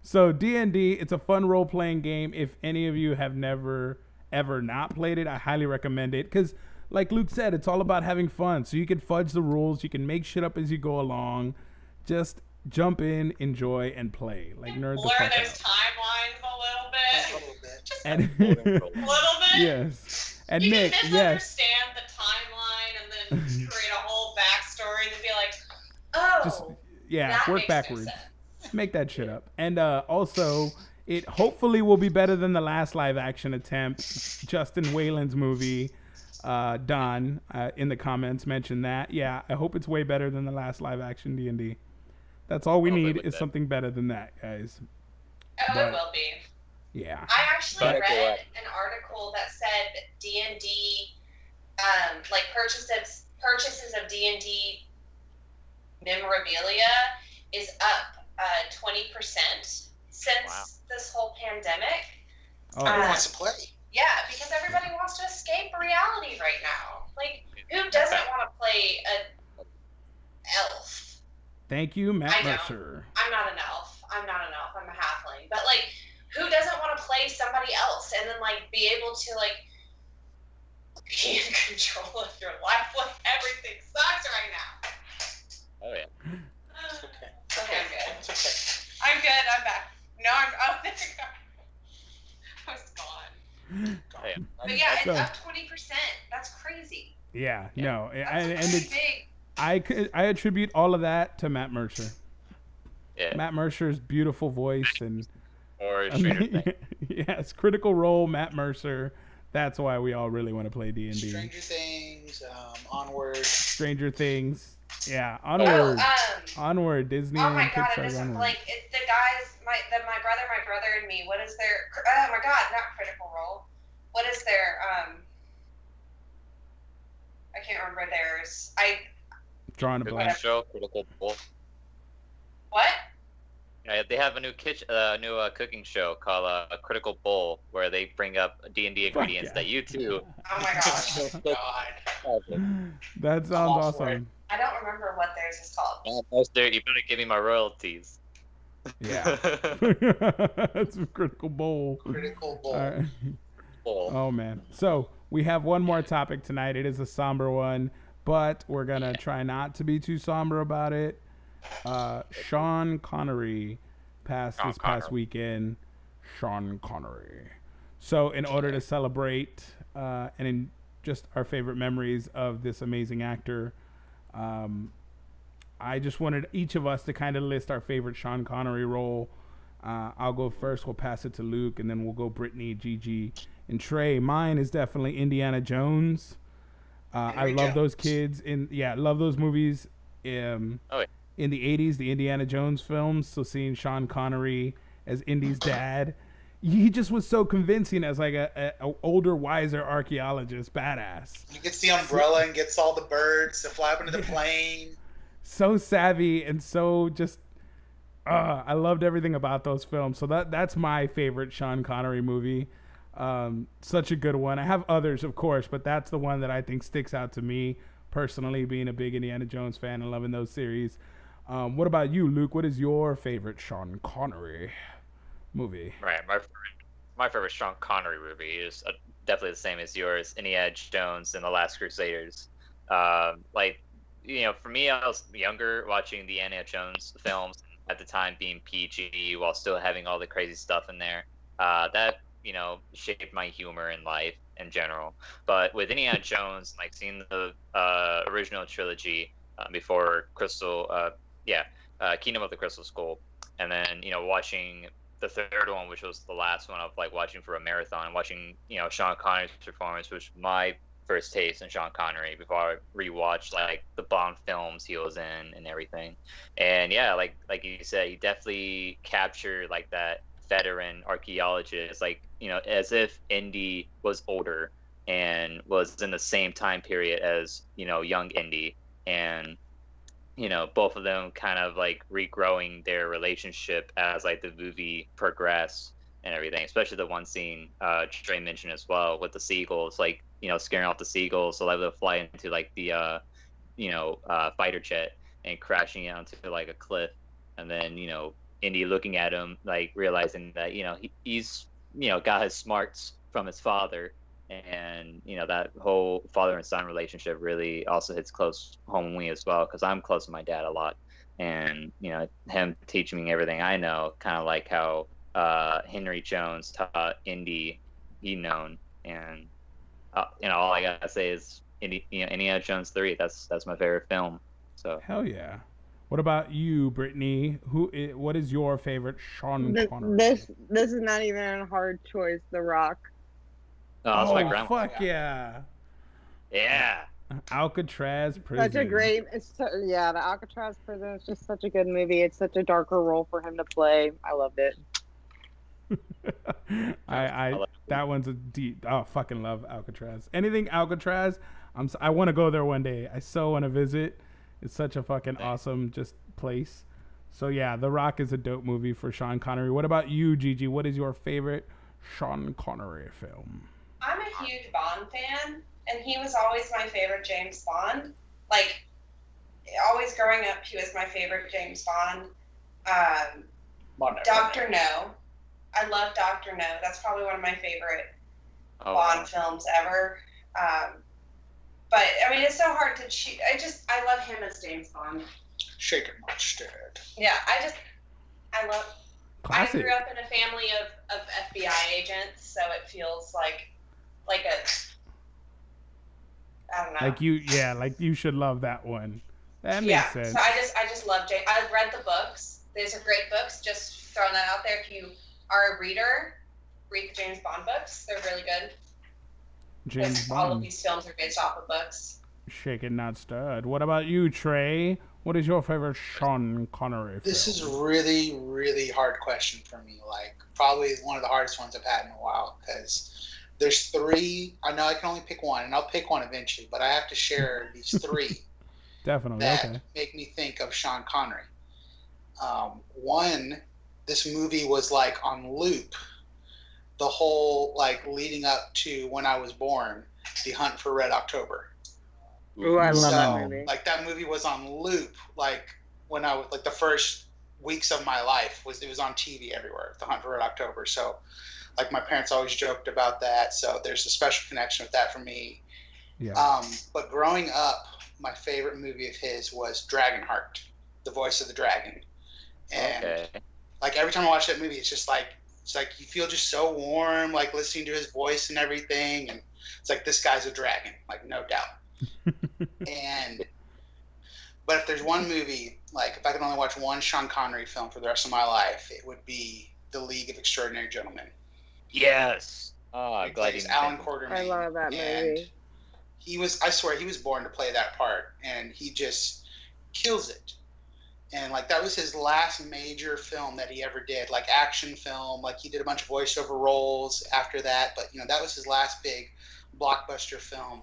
So D&D, it's a fun role-playing game. If any of you have never ever not played it, I highly recommend it because, like Luke said, it's all about having fun. So you can fudge the rules, you can make shit up as you go along. Just jump in, enjoy, and play. Like nerd the Blur fuck those out. timelines a A little bit. little bit. Just And a little bit. yes, and You Nick, can yes, misunderstand the timeline and then create a whole backstory and be like, oh, just yeah, that work makes no backwards. sense. Make that shit up. And also, it hopefully will be better than the last live action attempt, Justin Whalen's movie. Don in the comments mentioned that. Yeah, I hope it's way better than the last live action D&D. That's all we need is something better than that, guys. Oh, it will be. Yeah. I actually read an article that said D&D, like purchases of D&D memorabilia is up 20% since this whole pandemic. Oh, everyone wants to play. Yeah, because everybody wants to escape reality right now. Like, who doesn't want to play a elf? Thank you, Matt Mercer. I'm not an elf. I'm a halfling. But, like, who doesn't want to play somebody else and then, like, be able to, like, be in control of your life? Like, everything sucks right now. Oh, yeah. It's okay. Okay, I'm good. It's okay. I'm good. I'm back. No, there you go. I was gone. Oh, yeah. But yeah, it's up 20%. That's crazy. Yeah, no, and it's big. I attribute all of that to Matt Mercer. Yeah. Matt Mercer's beautiful voice and Stranger Things. Yes, Critical Role, Matt Mercer. That's why we all really want to play D&D. Stranger Things, Onward. Stranger Things. Yeah, Onward. Onward, Disney. Oh my god, Pixar's it is Onward. like it's the guys, my brother and me. What is their? Oh my god, not Critical Role. What is their? I can't remember theirs. Drawing a blank. Show, Critical Bowl. What? Yeah, they have a new cooking show called Critical Bowl, where they bring up D&D ingredients that you too. Oh my gosh. God. That sounds awesome. I don't remember what theirs is called. You better give me my royalties. Yeah. That's a Critical Bowl. Critical Bowl. Right. Oh man. So we have one more topic tonight. It is a somber one, but we're gonna try not to be too somber about it. Sean Connery passed this past weekend. Sean Connery. So in order to celebrate and in just our favorite memories of this amazing actor, I just wanted each of us to kind of list our favorite Sean Connery role. I'll go first. We'll pass it to Luke, and then we'll go Brittany, Gigi, and Trey. Mine is definitely Indiana Jones. I love those kids. Love those movies. In the 80s, the Indiana Jones films. So seeing Sean Connery as Indy's dad, he just was so convincing as like a older, wiser archaeologist, badass. He gets the umbrella and gets all the birds to fly up into the plane. So savvy and so just, I loved everything about those films. So that's my favorite Sean Connery movie. Such a good one. I have others, of course, but that's the one that I think sticks out to me personally, being a big Indiana Jones fan and loving those series. What about you, Luke? What is your favorite Sean Connery movie? Right, my favorite Sean Connery movie is definitely the same as yours, Indiana Jones and the Last Crusaders. For me, I was younger watching the Indiana Jones films at the time, being PG while still having all the crazy stuff in there. That shaped my humor in life in general. But with Indiana Jones, like seeing the original trilogy before Kingdom of the Crystal Skull, and then watching the third one, which was the last one of like watching for a marathon, watching Sean Connery's performance, which was my first taste in Sean Connery before I rewatched like the Bond films he was in and everything. And like you said, he definitely captured like that veteran archaeologist, like as if Indy was older and was in the same time period as young Indy, and both of them kind of like regrowing their relationship as like the movie progressed and everything, especially the one scene Trey mentioned as well with the seagulls, like scaring off the seagulls so they'll fly into like the fighter jet and crashing onto like a cliff, and then Indy looking at him, like realizing that he's got his smarts from his father, and that whole father and son relationship really also hits close home with me as well, because I'm close to my dad a lot, and him teaching me everything I know, kind of like how Henry Jones taught Indy he known. And all I gotta say is Indiana Jones 3. That's my favorite film. So hell yeah. What about you, Brittany? What is your favorite Sean Connery? This is not even a hard choice. The Rock. Oh, that's my grandma. Fuck yeah. Yeah. Alcatraz prison. Such a great, the Alcatraz prison is just such a good movie. It's such a darker role for him to play. I loved it. That one's a deep. Oh, fucking love Alcatraz. Anything Alcatraz, I want to go there one day. I so want to visit. It's such a fucking awesome just place. So yeah, The Rock is a dope movie for Sean Connery. What about you, Gigi? What is your favorite Sean Connery film? I'm a huge Bond fan, and he was always my favorite James Bond. Like, always growing up, he was my favorite James Bond. Dr. No. I love Dr. No. That's probably one of my favorite Bond films ever. But, I mean, it's so hard to choose. I love him as James Bond. Shaken, not stirred. Yeah, I love... Classic. I grew up in a family of FBI agents, so it feels like a... I don't know. Like you should love that one. That makes sense. So I just love James. I've read the books. These are great books. Just throwing that out there. If you are a reader, read the James Bond books. They're really good. James Bond. All of these films are based off of books. Shaken, not stirred. What about you, Trey? What is your favorite Sean Connery film? This is really, really hard question for me. Like, probably one of the hardest ones I've had in a while, because there's three. I know I can only pick one, and I'll pick one eventually, but I have to share these three. Definitely, that make me think of Sean Connery. One, this movie was like on loop the whole, like, leading up to when I was born, The Hunt for Red October. Ooh, I love that movie. Like, that movie was on loop, like, when I was, like, the first weeks of my life, it was on TV everywhere, The Hunt for Red October. So, like, my parents always joked about that, so there's a special connection with that for me. Yeah. But growing up, my favorite movie of his was Dragonheart, The Voice of the Dragon. And, like, every time I watch that movie, it's like you feel just so warm, like, listening to his voice and everything, and it's like, this guy's a dragon, like, no doubt. But if there's one movie, like, if I could only watch one Sean Connery film for the rest of my life, it would be The League of Extraordinary Gentlemen. Yes. Oh, I'm glad he's Alan Quartermain. I love that movie. I swear, he was born to play that part, and he just kills it. And, like, that was his last major film that he ever did, like, action film. Like, he did a bunch of voiceover roles after that, but, that was his last big blockbuster film.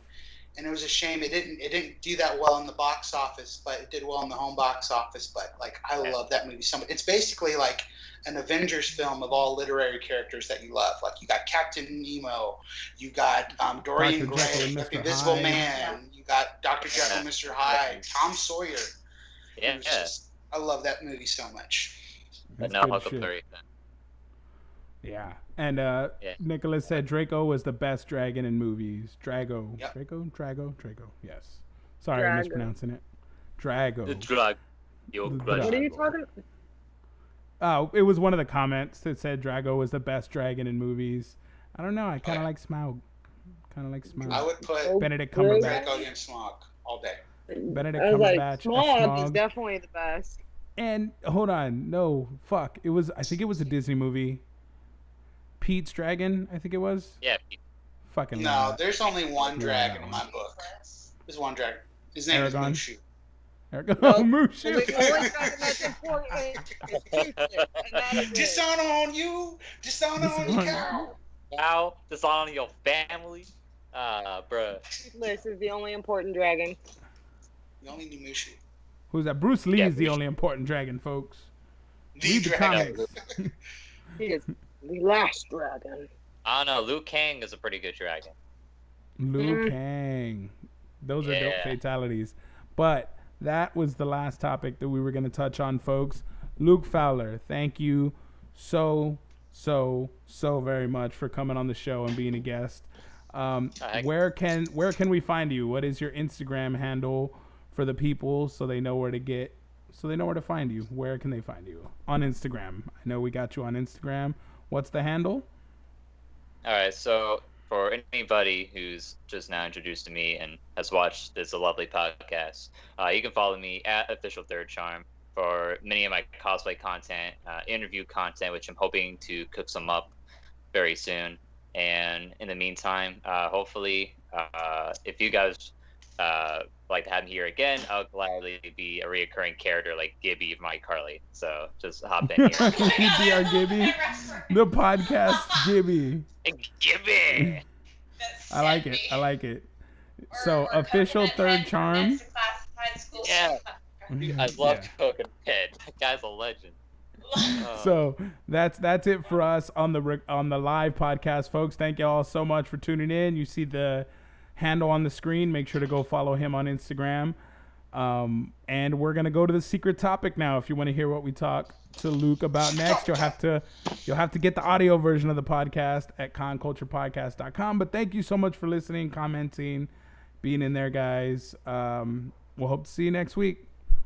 And it was a shame it didn't do that well in the box office, but it did well in the home box office. But, like, I love that movie so much. It's basically like an Avengers film of all literary characters that you love. Like, you got Captain Nemo, you got Dorian Gray, the Invisible Man, you got Dr. Jekyll, Mr. Hyde, Tom Sawyer. Yeah. I love that movie so much. But no Huckleberry. Yeah. And Nicholas said Draco was the best dragon in movies. Drago. Yep. Drago. Yes. Sorry, I'm mispronouncing it. Drago. The drug. What are you talking about? Oh, it was one of the comments that said Drago was the best dragon in movies. I don't know. I kind of like Smaug. I would put Benedict Cumberbatch. Draco against Smaug all day. Benedict Cumberbatch. Smaug is definitely the best. And hold on, no, fuck. I think it was a Disney movie. Pete's Dragon, I think it was. Yeah. Fucking. No, there's only one dragon in my book. There's one dragon. His name is Mushu. Mushu. The only dragon that's important is Toothless. Dishonor on you. Dishonor on your cow. Now, dishonor on your family. Bruh. Toothless is the only important dragon. You only need Mushu. Who's that? Bruce Lee is the only important dragon, folks. Read the comics. He is the last dragon. I don't know. Liu Kang is a pretty good dragon. Liu Kang. Those are dope fatalities. But that was the last topic that we were going to touch on, folks. Luke Fowler, thank you so very much for coming on the show and being a guest. Where can we find you? What is your Instagram handle for the people so they know where to find you? Where can they find you? On Instagram. I know we got you on Instagram. What's the handle? All right, so for anybody who's just now introduced to me and has watched this lovely podcast, you can follow me at Official Third Charm for many of my cosplay content, interview content, which I'm hoping to cook some up very soon. And in the meantime, hopefully, if you guys like to have me here again, I'll gladly be a reoccurring character like Gibby of My Carly. So just hop in here. You'd be our Gibby, the podcast Gibby. Gibby. I like it. I like it. So official third charm. Yeah. I love Coconut Head. That guy's a legend. So that's it for us on the live podcast, folks. Thank you all so much for tuning in. You see the handle on the screen. Make sure to go follow him on Instagram. And we're gonna go to the secret topic now. If you want to hear what we talk to Luke about next, you'll have to get the audio version of the podcast at conculturepodcast.com. But thank you so much for listening, commenting, being in there, guys. We'll hope to see you next week.